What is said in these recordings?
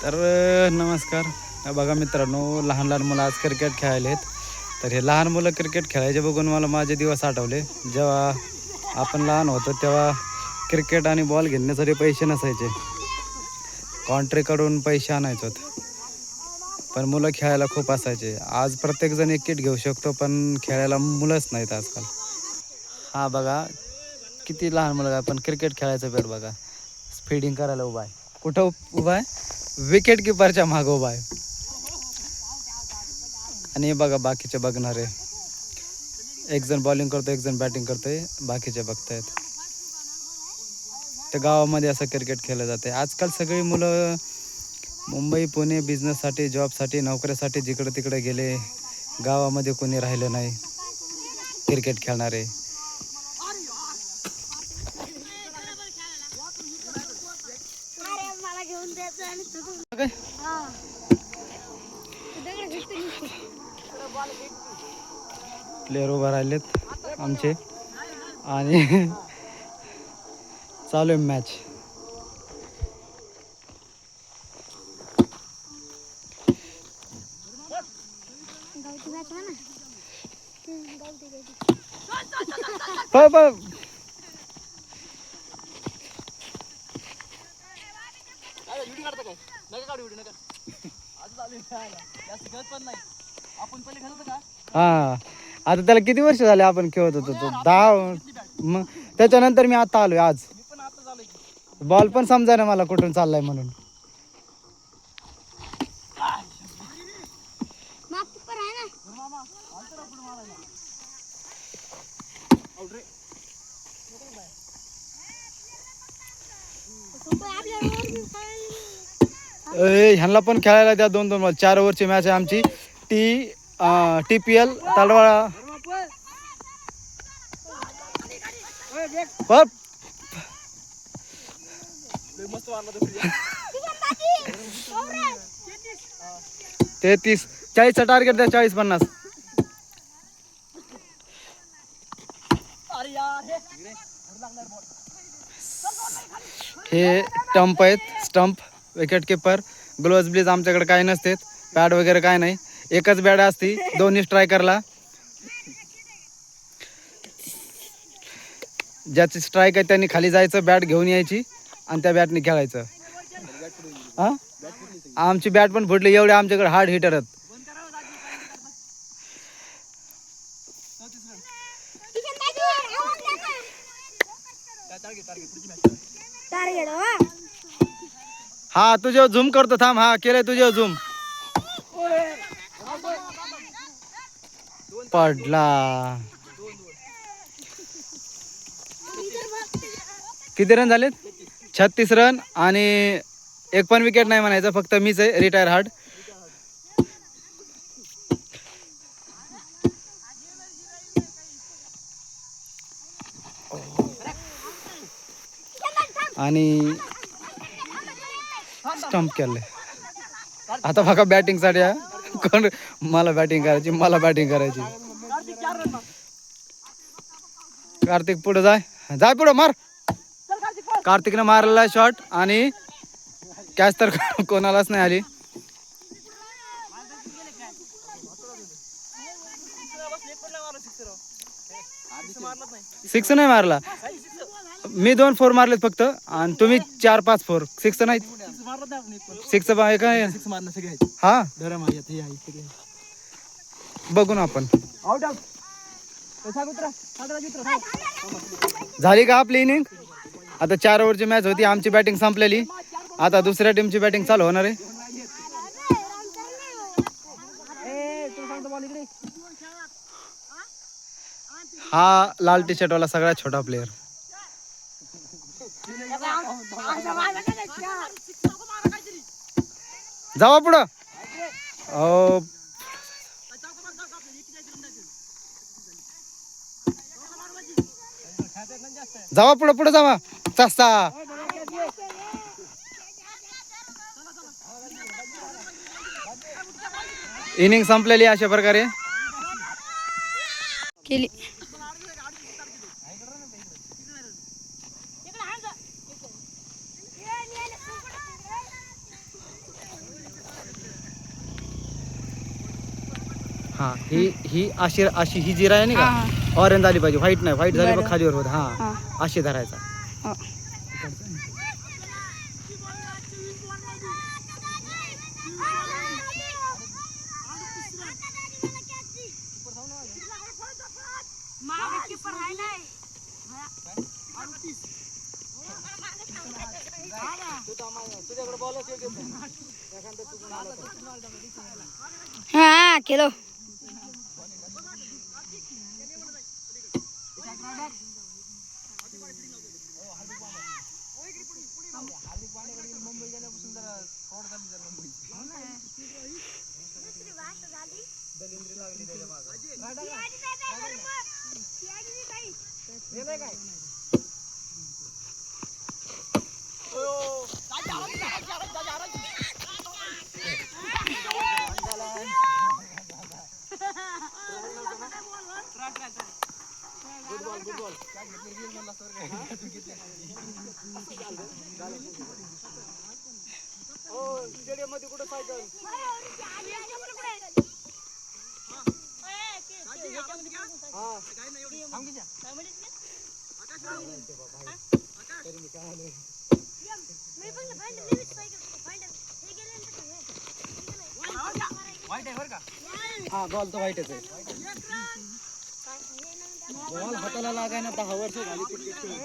तर नमस्कार. बघा मित्रांनो, लहान लहान मुलं आज क्रिकेट खेळायला आहेत. तर हे लहान मुलं क्रिकेट खेळायचे बघून मला माझे दिवस आठवले. जेव्हा आपण लहान होतो तेव्हा क्रिकेट आणि बॉल घेण्यासाठी पैसे नसायचे, कॉन्ट्रीकडून पैसे आणायचो. पण मुलं खेळायला खूप असायचे. आज प्रत्येकजण एक किट घेऊ शकतो, पण खेळायला मुलंच नाहीत आजकाल. हा बघा, किती लहान मुलं आहे, पण क्रिकेट खेळायचं बॅट बघा, स्पीडिंग करायला उभा आहे. कुठं उभा आहे? विकेट किपरच्या मागं उभा आहे. आणि हे बघा बाकीचे बघणारे, एक जण बॉलिंग करतो, एक जण बॅटिंग करतोय, बाकीचे बघतायत. तर गावामध्ये असं क्रिकेट खेळलं जाते. आजकाल सगळी मुलं मुंबई पुणे बिझनेससाठी, जॉबसाठी, नोकऱ्यासाठी जिकडे तिकडे गेले. गावामध्ये कोणी राहिलं नाही क्रिकेट खेळणारे. प्लेयर उभा राहिलेत आमचे आणि चालू आहे मॅच. हा, आता त्याला किती वर्ष झाले आपण खेळत होतो तो 10. मग त्याच्यानंतर मी आता आलोय. आज बॉल पण समजा ना मला कुठून चाललाय म्हणून. ह्यांना पण खेळायला द्या. 2-2 4 ओव्हरची मॅच आहे आमची. TPL तलवाडा. ते 30-40चा टार्गेट द्या. 40-50. हे स्टंप आहेत. स्टंप, विकेट किपर, ग्लोव्ज ब्लीज आमच्याकडे काय नसते, पॅड वगैरे काय नाही. एकच बॅट असती दोन्ही स्ट्रायकरला. ज्याची स्ट्राईक आहे त्यांनी खाली जायचं, बॅट घेऊन यायची आणि त्या बॅटने खेळायचं. हां, आमची बॅट पण फुटली. एवढे आमच्याकडे हार्ड हिटर आहेत. हा, तुझ्यावर झूम करतो थांब. हा, केलंय तुझ्यावर झूम. पडला. किती रन झालेत? 36 रन. आणि एक पण विकेट नाही म्हणायचं, फक्त मीच आहे रिटायर हार्ड. आणि स्टंप केलंय. आता बघा बॅटिंग साठी. कोण? मला बॅटिंग करायची. कार्तिक पुढे जाय पुढे मार. कार्तिकने मारलेला शॉट आणि कॅच तर कोणालाच नाही आली. सिक्स नाही मारला. मी 2 4 मारलेत फक्त आणि तुम्ही 4-5 4. 6 नाही. 6 काय? हा, बघू ना आपण. झाली का आपली इनिंग? आता 4 ओव्हरची मॅच होती. आमची बॅटिंग संपलेली. आता दुसऱ्या टीमची बॅटिंग चालू होणार आहे. हा लाल टी शर्ट वाला सगळ्यात छोटा प्लेयर. जावा पुढं. जावा पुढे जावा. तसा इनिंग संपलेली अशा प्रकारे केली. हा ही अशी अशी ही जिरा आहे नाही का ऑरेंज झाली पाहिजे, व्हाईट नाही, व्हाईट झाली बघ खालीवर होत. हा अशी धरायचा. हा केलो. हा बॉल तर व्हाईटच आहे. बॉल हाताला लागाय ना 10 वर्ष झाली क्रिकेट खेळून.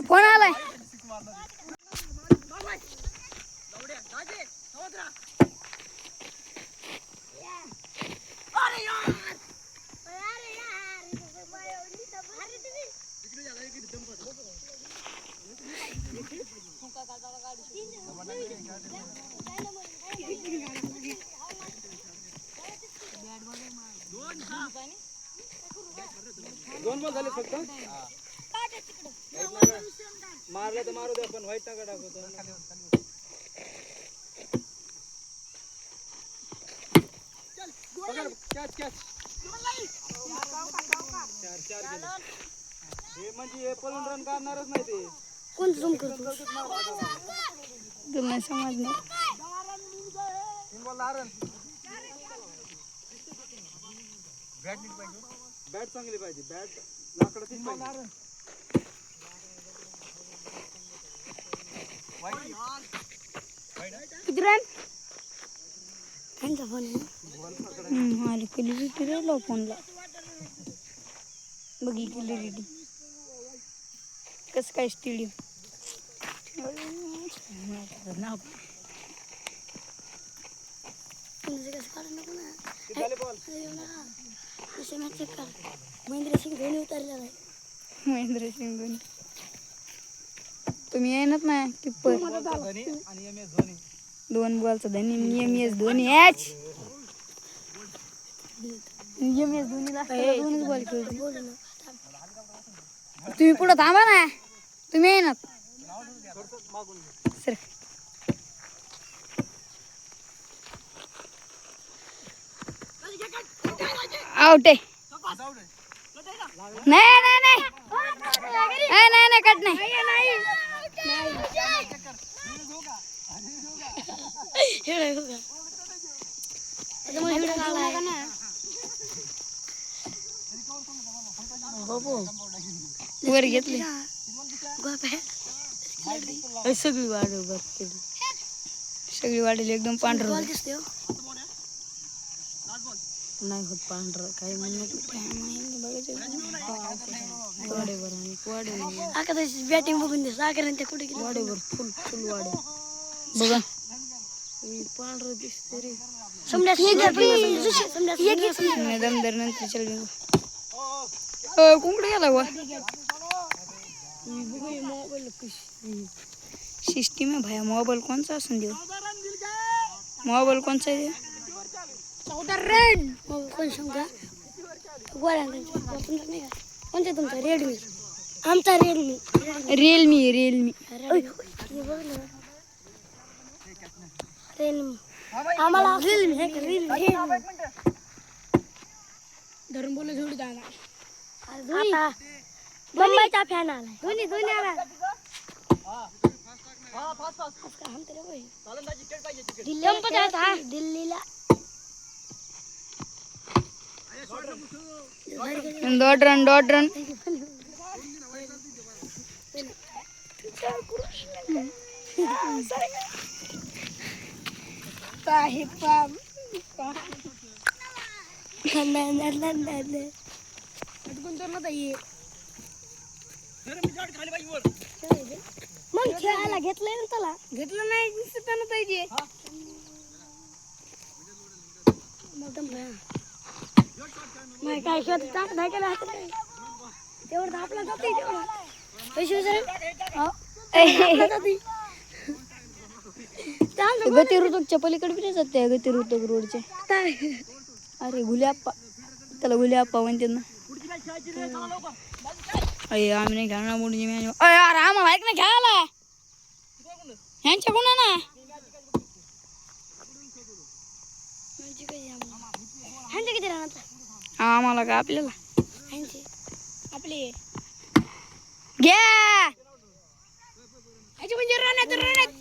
फोन आलाय. दोन बॉल झाले फक्त. मारलं तर मारू दे, पण व्हाईट टाका टाकतो. Catch catch. चार गेले. हे म्हणजे हे पळून रन काढणारच नाही ते. कोण झूम करतो तुम्ही समजणार. बॅट चांगली पाहिजे, बॅट लाकडाचीच पाहिजे. किती रन? त्यांचा फोन आली क्लिअरिटी राहिलो फोनला. बघी क्लिअरिटी कसं काय स्टेडियम. महेंद्र सिंग धोनी उतरलेला आहे. महेंद्र सिंग धोनी तुम्ही येणार ना किप्पर. दोन बॉलचा धनी एम एस धोनी एच. एम एस धोनीला दोनच बॉल खेळतो. तुम्ही पुढे थांबा ना, तुम्ही येणार सर. आउट आहे. नाही नाही नाही नाही नाही कट नाही. वर घेतली सगळी वाढ सगळी वाढली एकदम पांढरं दिसते. नाही होत पांढरं काही बघायचं. बॅटिंग बघून दे साखर ते कुठे गेले. वाडेवर फुल फुल वाडे बघा पांढरं दिसते रे. दमदार नंतर चल कोंबडी गेला बा मोबाईल सिस्टीम है भैया मोबाईल कोणचा असून देऊ मोबाईल कोणचा आहे रेड कोण सांगा गोळ्या नाही का कोणता तुमचा रेडमी आमचा रिअलमी रिअलमी आम्हाला रिअलमी धरून बोलू जोडी दादा मुंबईचा फॅन आलाय दोन्ही दोन्ही आला दिल्लीला डॉट रन मग खेळायला घेतलंय ना त्याला घेतलं नाही दिसत ना पाहिजे नाही काय खेळ टाक नाही केला तेवढं आपला जाते तेवढं गतिरोधकच्या पलीकडे बी नाही जात त्या गतिरोधक रोडचे अरे गुल्याप्पा त्याला गुल्याप्पा म्हणते ना अरे आम्ही नाही खेळणार मोठी अरे आम्हाला ऐक नाही खेळायला ह्यांच्या कोणा ना ह्यांचे किती राहणार आम्हाला का आपल्याला ह्यांचे आपले घ्या ह्याचे म्हणजे राहण्यात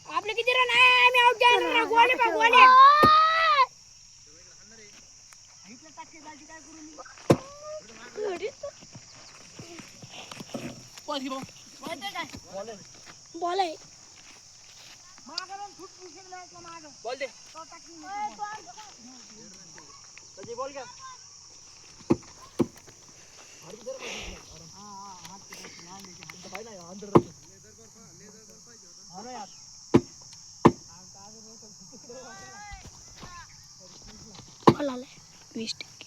आपले किती रन आहे आम्ही आउट जाणार गोले बा गोले बॉल आहे बॉल दे बॉल घ्या बॉल 20%